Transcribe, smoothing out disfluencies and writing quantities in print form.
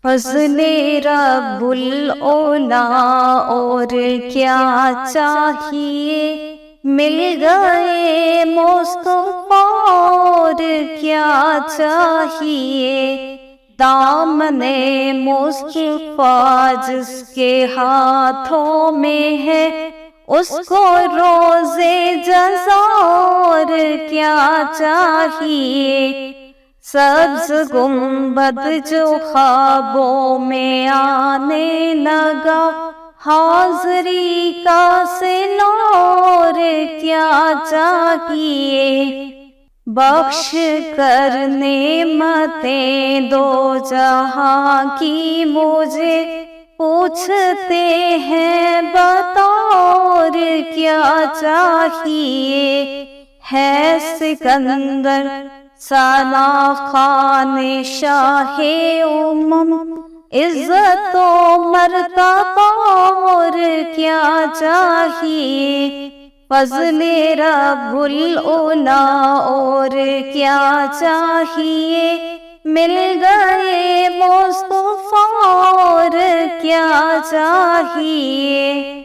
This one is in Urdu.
فضل رب العلا اور کیا چاہیے، مل گئے مصطفیٰ اور کیا چاہیے، دامن مصطفیٰ جس کے ہاتھوں میں ہے، اس کو روزے جزا اور کیا چاہیے، سبز گنبد جو خوابوں میں آنے لگا، حاضری کا سنور کیا چاہیے، بخش کر نعمتیں دو جہاں کی مجھے، پوچھتے ہیں بطور کیا چاہیے، ہے سکندر ثنا خان شاہ امم، عزت و مرتبہ اور کیا چاہیے، فضل رب العلا اور کیا چاہیے، مل گئے مصطفیٰ اور کیا چاہیے۔